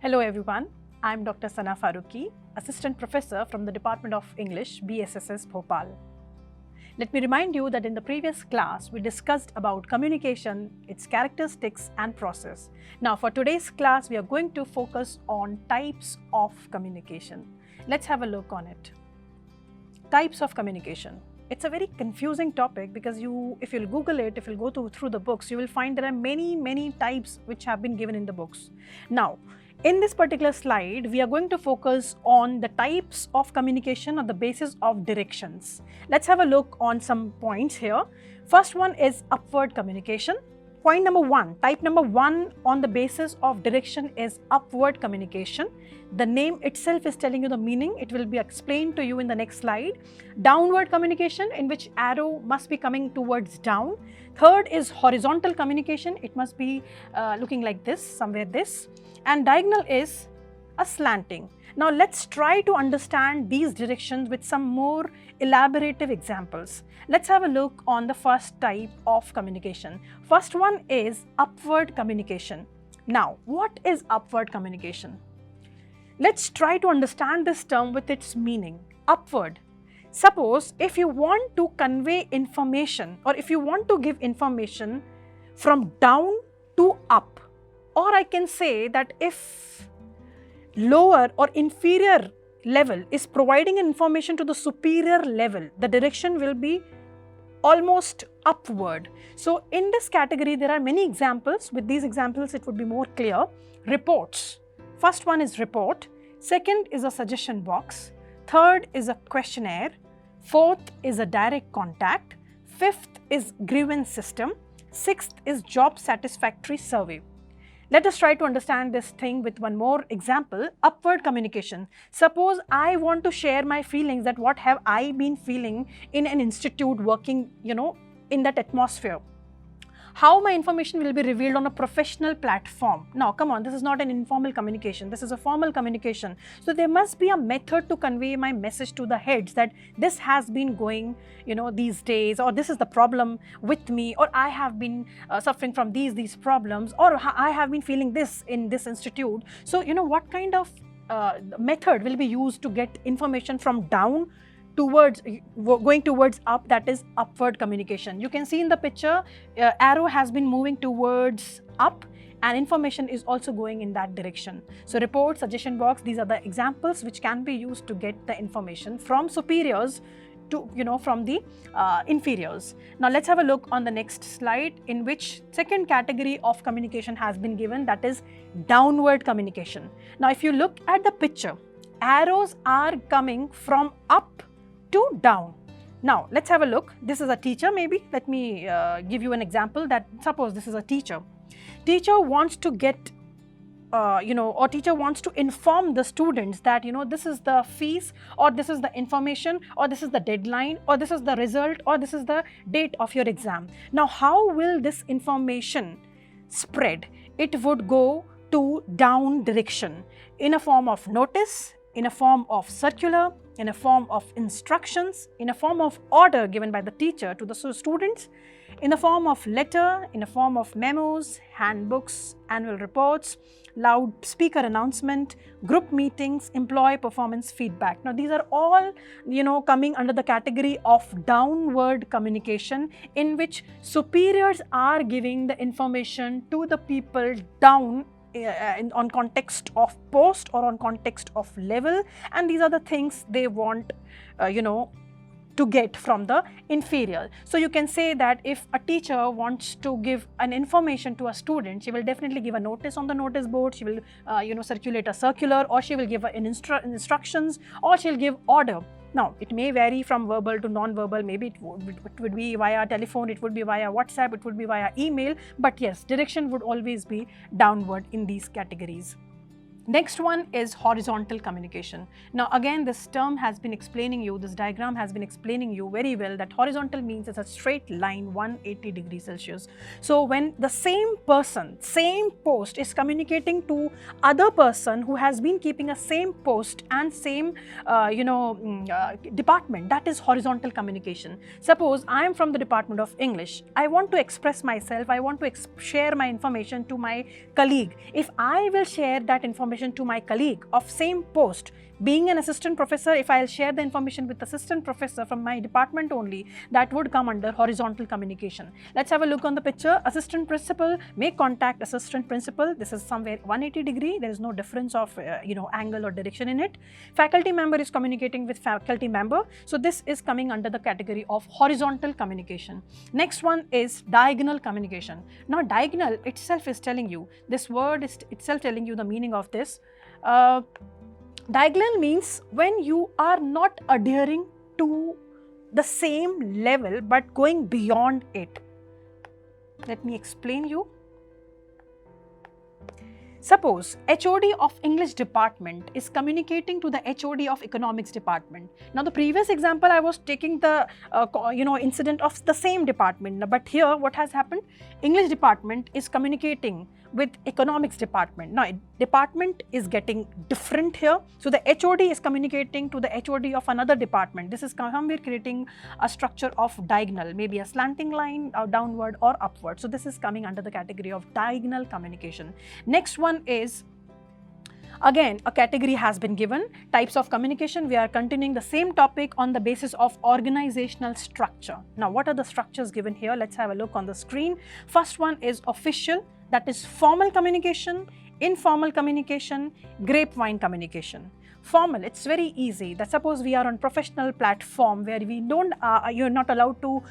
Hello everyone, I am Dr. Sana Farooqi, Assistant Professor from the Department of English, BSSS, Bhopal. Let me remind you that in the previous class, we discussed about communication, its characteristics and process. Now for today's class, we are going to focus on types of communication. Let's have a look on it. Types of communication. It's a very confusing topic because if you'll Google it, if you'll go through the books, you will find there are many types which have been given in the books. Now, in this particular slide, we are going to focus on the types of communication on the basis of directions. Let's have a look on some points here. First one is upward communication. Point number one, type number one on the basis of direction is upward communication. The name itself is telling you the meaning. It will be explained to you in the next slide. Downward communication, in which arrow must be coming towards down. Third is horizontal communication. It must be looking like this, somewhere this. And diagonal is a slanting. Now let's try to understand these directions with some more elaborative examples. Let's have a look on the first type of communication. First one is upward communication. Now, what is upward communication? Let's try to understand this term with its meaning. Upward. Suppose if you want to convey information or if you want to give information from down to up, or I can say that if lower or inferior level is providing information to the superior level, the direction will be almost upward. So in this category, there are many examples. With these examples, it would be more clear. Reports. First one is report. Second is a suggestion box. Third is a questionnaire. Fourth is a direct contact. Fifth is grievance system. Sixth is job satisfactory survey. Let us try to understand this thing with one more example, upward communication. Suppose I want to share my feelings, that what have I been feeling in an institute working, in that atmosphere. How my information will be revealed on a professional platform. Now, come on, this is not an informal communication. This is a formal communication. So there must be a method to convey my message to the heads that this has been going, these days, or this is the problem with me, or I have been suffering from these problems, or I have been feeling this in this institute. So, what kind of method will be used to get information from down going towards up, that is upward communication. You can see in the picture, arrow has been moving towards up and information is also going in that direction. So report, suggestion box, these are the examples which can be used to get the information from superiors to, from the inferiors. Now let's have a look on the next slide, in which second category of communication has been given, that is downward communication. Now if you look at the picture, arrows are coming from up to down. Now let's have a look. This is a teacher maybe. Let me give you an example that suppose this is a teacher. Teacher wants to get, or teacher wants to inform the students that, this is the fees, or this is the information, or this is the deadline, or this is the result, or this is the date of your exam. Now how will this information spread? It would go to down direction in a form of notice, in a form of circular, in a form of instructions, in a form of order given by the teacher to the students, in the form of letter, in a form of memos, handbooks, annual reports, loudspeaker announcement, group meetings, employee performance feedback. Now these are all, coming under the category of downward communication, in which superiors are giving the information to the people down on context of post or on context of level, and these are the things they want to get from the inferior. So you can say that if a teacher wants to give an information to a student, she will definitely give a notice on the notice board, she will circulate a circular, or she will give instructions, or she'll give order. Now, it may vary from verbal to non-verbal, maybe it would be via telephone, it would be via WhatsApp, it would be via email, but yes, direction would always be downward in these categories. Next one is horizontal communication. Now again, this term has been explaining you, this diagram has been explaining you very well that horizontal means it's a straight line 180 degrees Celsius. So when the same person, same post is communicating to other person who has been keeping a same post and same department, that is horizontal communication. Suppose I am from the Department of English. I want to express myself, I want to share my information to my colleague. If I will share that information information to my colleague of same post. Being an assistant professor, if I'll share the information with assistant professor from my department only, that would come under horizontal communication. Let's have a look on the picture. Assistant principal may contact assistant principal. This is somewhere 180 degree. There is no difference of angle or direction in it. Faculty member is communicating with faculty member. So this is coming under the category of horizontal communication. Next one is diagonal communication. Now diagonal itself is telling you, this word is itself telling you the meaning of this. Diagonal means when you are not adhering to the same level but going beyond it. Let me explain you. Suppose HOD of English department is communicating to the HOD of economics department. Now the previous example I was taking the incident of the same department, but here what has happened? English department is communicating with economics department. Now department is getting different here. So the HOD is communicating to the HOD of another department. This is somewhere creating a structure of diagonal, maybe a slanting line or downward or upward. So this is coming under the category of diagonal communication. Next one is, again, a category has been given. Types of communication. We are continuing the same topic on the basis of organizational structure. Now, what are the structures given here? Let's have a look on the screen. First one is official, that is formal communication, informal communication, grapevine communication. Formal, it's very easy. That suppose we are on professional platform where we don't, you're not allowed to,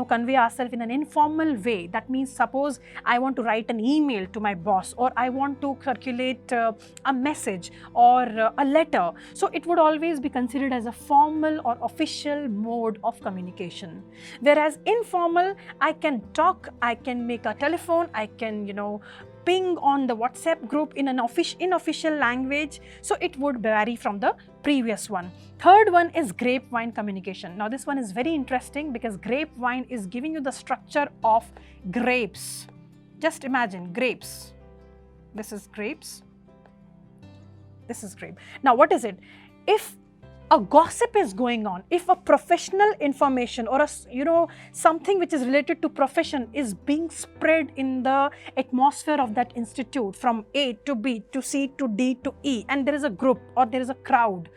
convey ourselves in an informal way. That means suppose I want to write an email to my boss, or I want to circulate a message or a letter. So it would always be considered as a formal or official mode of communication. Whereas informal, I can talk, I can make a telephone, I can, ping on the WhatsApp group in an unofficial language. So it would vary from the previous one. Third one is grapevine communication. Now this one is very interesting because grapevine is giving you the structure of grapes. Just imagine grapes. This is grapes. This is grape. Now what is it? If a gossip is going on, if a professional information or something which is related to profession is being spread in the atmosphere of that institute from A to B to C to D to E, and there is a group or there is a crowd,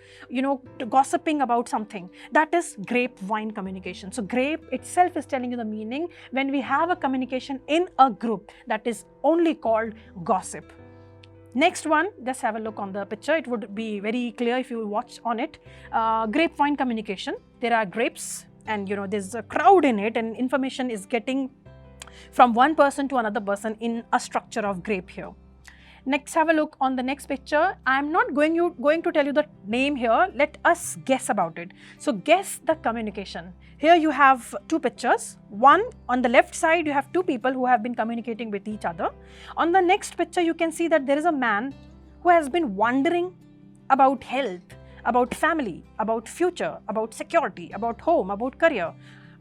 gossiping about something, that is grapevine communication. So grape itself is telling you the meaning when we have a communication in a group, that is only called gossip. Next one, just have a look on the picture. It would be very clear if you watch on it. Grapevine communication. There are grapes and there's a crowd in it, and information is getting from one person to another person in a structure of grape here. Next, have a look on the next picture. I'm not going to tell you the name here. Let us guess about it. So guess the communication. Here you have two pictures. One, on the left side, you have two people who have been communicating with each other. On the next picture, you can see that there is a man who has been wondering about health, about family, about future, about security, about home, about career.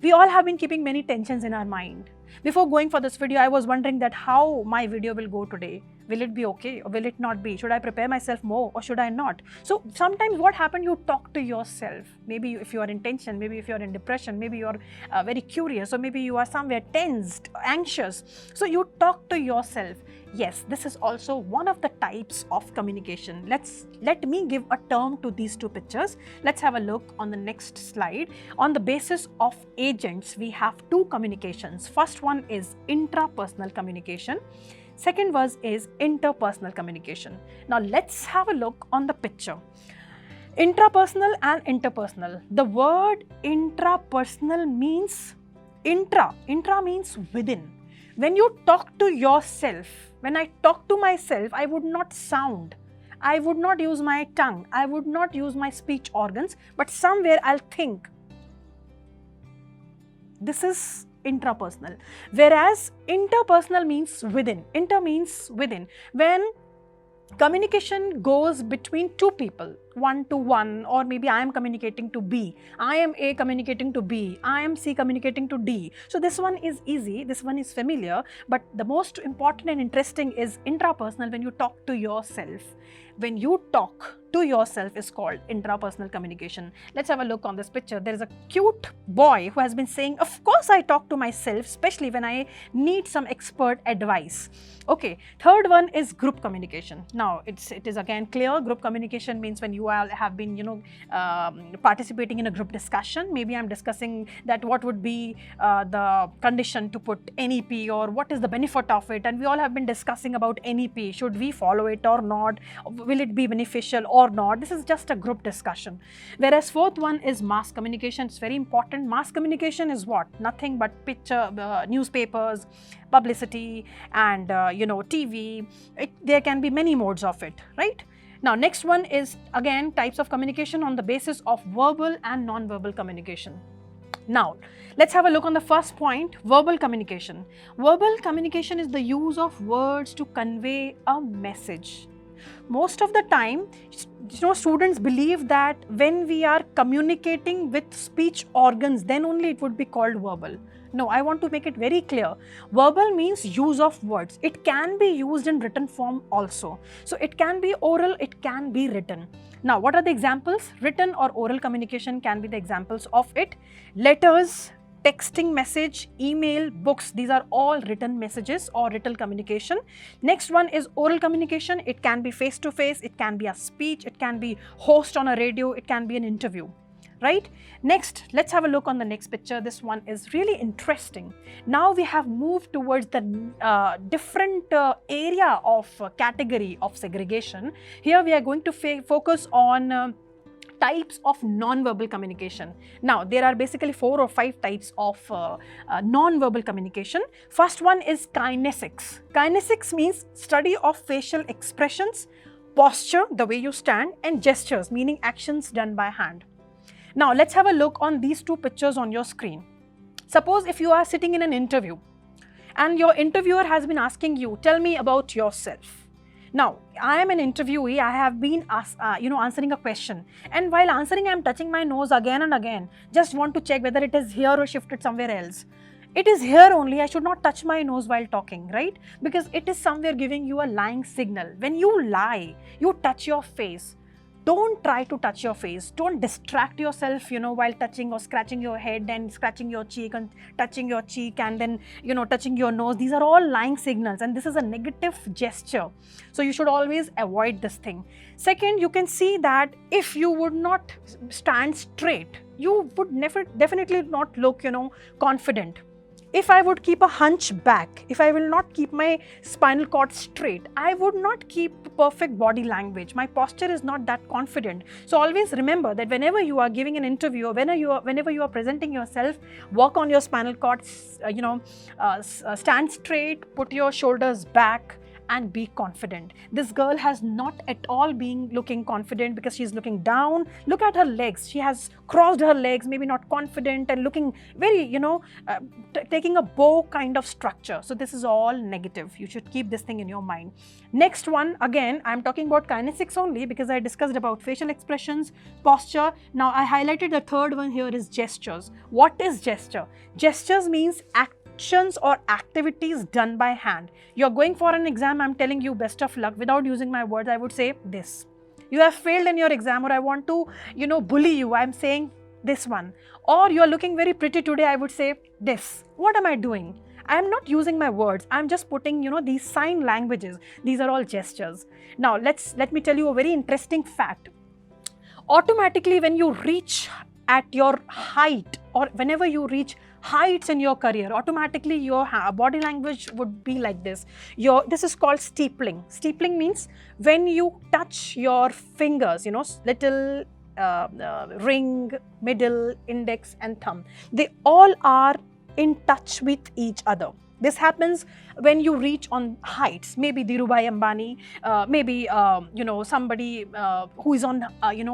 We all have been keeping many tensions in our mind. Before going for this video, I was wondering that how my video will go today. Will it be okay or will it not be? Should I prepare myself more or should I not? So sometimes what happens, you talk to yourself. Maybe if you are in tension, maybe if you are in depression, maybe you are very curious, or maybe you are somewhere tensed, anxious. So you talk to yourself. Yes, this is also one of the types of communication. Let me give a term to these two pictures. Let's have a look on the next slide. On the basis of agents, we have two communications. First one is intrapersonal communication. Second one is interpersonal communication. Now let's have a look on the picture. Intrapersonal and interpersonal. The word intrapersonal means intra. Intra means within. When you talk to yourself, when I talk to myself, I would not sound. I would not use my tongue. I would not use my speech organs, but somewhere I'll think. This is intrapersonal. Whereas interpersonal means within. Inter means within. When communication goes between two people, one to one, or maybe I am communicating to B, I am A communicating to B, I am C communicating to D. So this one is easy, this one is familiar, but the most important and interesting is intrapersonal, when you talk to yourself. When you talk to yourself is called intrapersonal communication. Let's have a look on this picture. There is a cute boy who has been saying, of course I talk to myself, especially when I need some expert advice. Okay, third one is group communication. Now it is again clear. Group communication means when you all have been, participating in a group discussion. Maybe I'm discussing that what would be the condition to put NEP, or what is the benefit of it, and we all have been discussing about NEP. Should we follow it or not? Will it be beneficial or not? This is just a group discussion. Whereas fourth one is mass communication. It's very important. Mass communication is what? Nothing but picture, newspapers, publicity, and TV. There can be many modes of it, right? Now next one is again types of communication on the basis of verbal and non-verbal communication. Now let's have a look on the first point, verbal communication. Verbal communication is the use of words to convey a message. Most of the time, students believe that when we are communicating with speech organs, then only it would be called verbal. No, I want to make it very clear. Verbal means use of words. It can be used in written form also. So it can be oral, it can be written. Now, what are the examples? Written or oral communication can be the examples of it. Letters, texting message, email, books, these are all written messages or written communication. Next one is oral communication. It can be face to face, it can be a speech, it can be host on a radio, it can be an interview, right? Next, let's have a look on the next picture. This one is really interesting. Now we have moved towards the different area of category of segregation. Here we are going to focus on types of non-verbal communication. Now, there are basically 4 or 5 types of non-verbal communication. First one is kinesics. Kinesics means study of facial expressions, posture, the way you stand, and gestures, meaning actions done by hand. Now, let's have a look on these 2 pictures on your screen. Suppose if you are sitting in an interview and your interviewer has been asking you, tell me about yourself. Now, I am an interviewee, I have been answering a question, and while answering I am touching my nose again and again, just want to check whether it is here or shifted somewhere else. It is here only, I should not touch my nose while talking, right? Because it is somewhere giving you a lying signal. When you lie, you touch your face. Don't try to touch your face. Don't distract yourself, while touching or scratching your head and scratching your cheek and touching your cheek and then, touching your nose. These are all lying signals, and this is a negative gesture. So you should always avoid this thing. Second, you can see that if you would not stand straight, you would definitely not look, confident. If I would keep a hunch back, if I will not keep my spinal cord straight, I would not keep perfect body language. My posture is not that confident. So always remember that whenever you are giving an interview or whenever you are presenting yourself, work on your spinal cord, stand straight, put your shoulders back, and be confident. This girl has not at all been looking confident because she's looking down. Look at her legs. She has crossed her legs, maybe not confident, and looking very, taking a bow kind of structure. So this is all negative. You should keep this thing in your mind. Next one, again, I'm talking about kinesics only because I discussed about facial expressions, posture. Now I highlighted the third one here is gestures. What is gesture? Gestures means actions or activities done by hand. You're going for an exam, I'm telling you best of luck. Without using my words, I would say this. You have failed in your exam, or I want to, bully you, I'm saying this one. Or you're looking very pretty today, I would say this. What am I doing? I'm not using my words, I'm just putting, these sign languages. These are all gestures. Now, let me tell you a very interesting fact. Automatically, when you reach at your height, or whenever you reach heights in your career, automatically your body language would be like this. This is called steepling. Steepling means when you touch your fingers, little ring, middle, index and thumb, they all are in touch with each other. This happens when you reach on heights, maybe Dhirubhai Ambani, maybe somebody who is on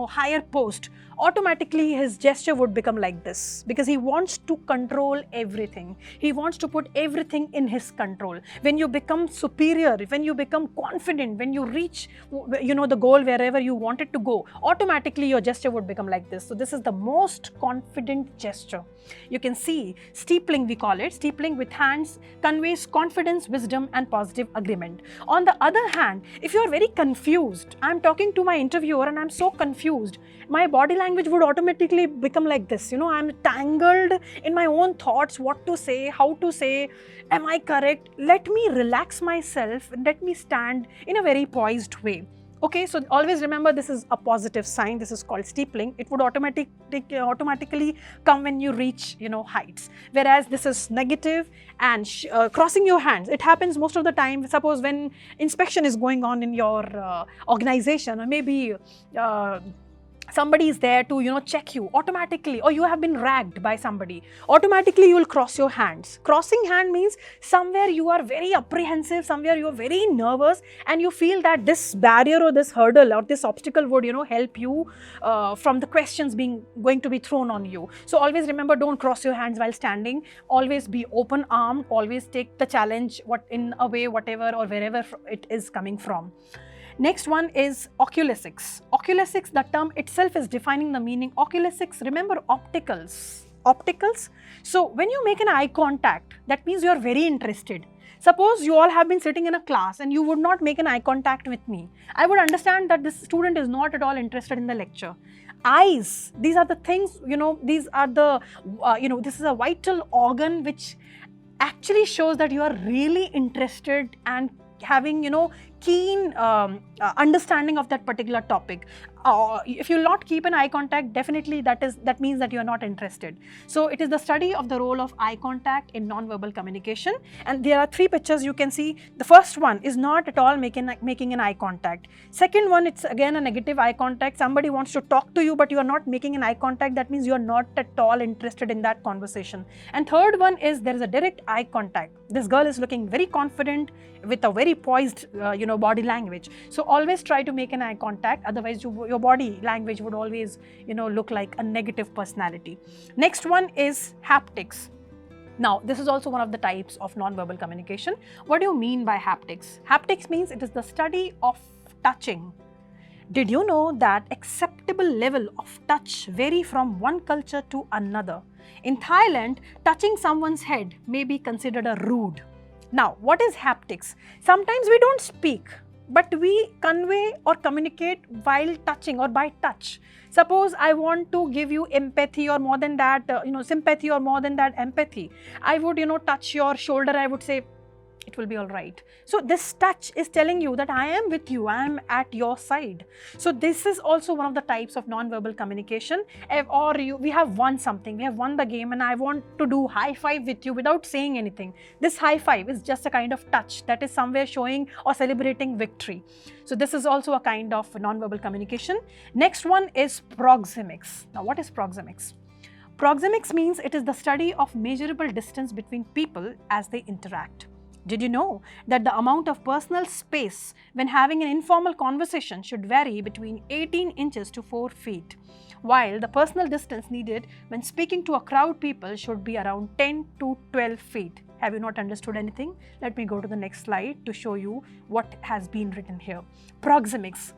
higher post, automatically his gesture would become like this, because he wants to control everything. He wants to put everything in his control. When you become superior, when you become confident, when you reach the goal wherever you want it to go, automatically your gesture would become like this. So this is the most confident gesture. You can see steepling, we call it. Steepling with hands conveys confidence, wisdom and positive agreement. On the other hand, if you are very confused, I am talking to my interviewer and I am so confused, my body language would automatically become like this. I am tangled in my own thoughts, what to say, how to say, am I correct? Let me relax myself and let me stand in a very poised way. Okay, so always remember, this is a positive sign. This is called steepling. It would automatically come when you reach, heights. Whereas this is negative and crossing your hands. It happens most of the time. Suppose when inspection is going on in your organization, or maybe somebody is there to check you automatically, or you have been ragged by somebody, automatically you will cross your hands. Crossing hand means somewhere you are very apprehensive, somewhere you are very nervous, and you feel that this barrier or this hurdle or this obstacle would help you from the questions going to be thrown on you. So always remember, don't cross your hands while standing. Always be open armed. Always take the challenge in a way, whatever or wherever it is coming from. Next one is Oculesics. Oculesics, the term itself is defining the meaning. Oculesics, remember opticals. Opticals. So when you make an eye contact, that means you are very interested. Suppose you all have been sitting in a class and you would not make an eye contact with me. I would understand that this student is not at all interested in the lecture. Eyes, these are the things, these are the, this is a vital organ which actually shows that you are really interested and having, keen understanding of that particular topic. If you will not keep an eye contact, definitely that means that you are not interested. So it is the study of the role of eye contact in non-verbal communication, and there are 3 pictures you can see. The first one is not at all making an eye contact. Second one, it's again a negative eye contact. Somebody wants to talk to you, but you are not making an eye contact. That means you are not at all interested in that conversation. And third one is there is a direct eye contact. This girl is looking very confident with a very poised body language. So always try to make an eye contact, otherwise your body language would always look like a negative personality. Next one is haptics. Now this is also one of the types of non-verbal communication. What do you mean by haptics? Haptics means it is the study of touching. Did you know that acceptable level of touch vary from one culture to another? In Thailand, touching someone's head may be considered a rude. Now, what is haptics? Sometimes we don't speak, but we convey or communicate while touching or by touch. Suppose I want to give you empathy, or more than that, sympathy, or more than that, empathy. I would, touch your shoulder. I would say, it will be all right. So this touch is telling you that I am with you, I am at your side. So this is also one of the types of non-verbal communication. Or we have won something, we have won the game, and I want to do high five with you without saying anything. This high five is just a kind of touch that is somewhere showing or celebrating victory. So this is also a kind of non-verbal communication. Next one is proxemics. Now what is proxemics? Proxemics means it is the study of measurable distance between people as they interact. Did you know that the amount of personal space when having an informal conversation should vary between 18 inches to 4 feet, while the personal distance needed when speaking to a crowd people should be around 10 to 12 feet. Have you not understood anything? Let me go to the next slide to show you what has been written here. Proxemics.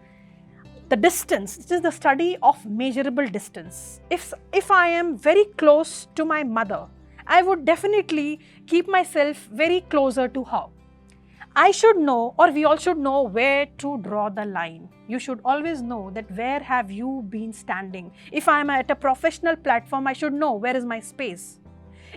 The distance, this is the study of measurable distance. If I am very close to my mother, I would definitely keep myself very closer to her. I should know, or we all should know, where to draw the line. You should always know that where have you been standing. If I am at a professional platform, I should know where is my space.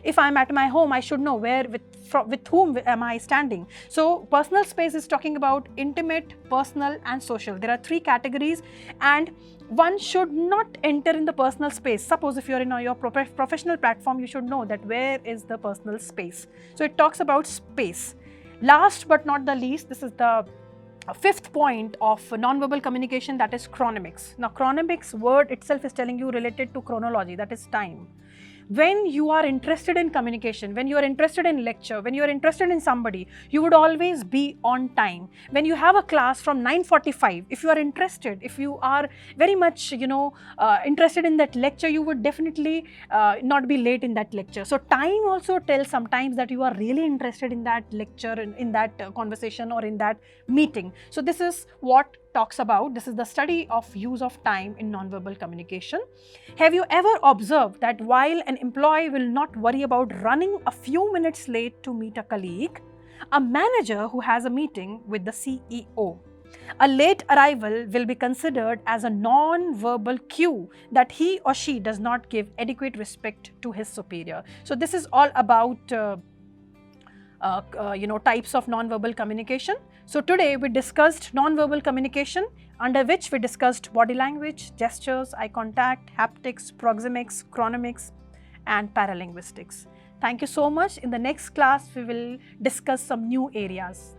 If I am at my home, I should know with whom am I standing. So personal space is talking about intimate, personal and social. There are 3 categories, and one should not enter in the personal space. Suppose if you are in your professional platform, you should know that where is the personal space. So it talks about space. Last but not the least, this is the 5th point of non-verbal communication, that is chronemics. Now chronemics word itself is telling you related to chronology, that is time. when you are interested in communication, when you are interested in lecture, when you are interested in somebody, you would always be on time. When you have a class from 9:45, if you are interested, if you are very much, interested in that lecture, you would definitely not be late in that lecture. So time also tells sometimes that you are really interested in that lecture, in that conversation or in that meeting. So this is what talks about, this is the study of use of time in nonverbal communication. Have you ever observed that while an employee will not worry about running a few minutes late to meet a colleague, a manager who has a meeting with the CEO, a late arrival will be considered as a non-verbal cue that he or she does not give adequate respect to his superior. So this is all about types of non-verbal communication. So today we discussed non-verbal communication, under which we discussed body language, gestures, eye contact, haptics, proxemics, chronemics, and paralinguistics. Thank you so much. In the next class, we will discuss some new areas.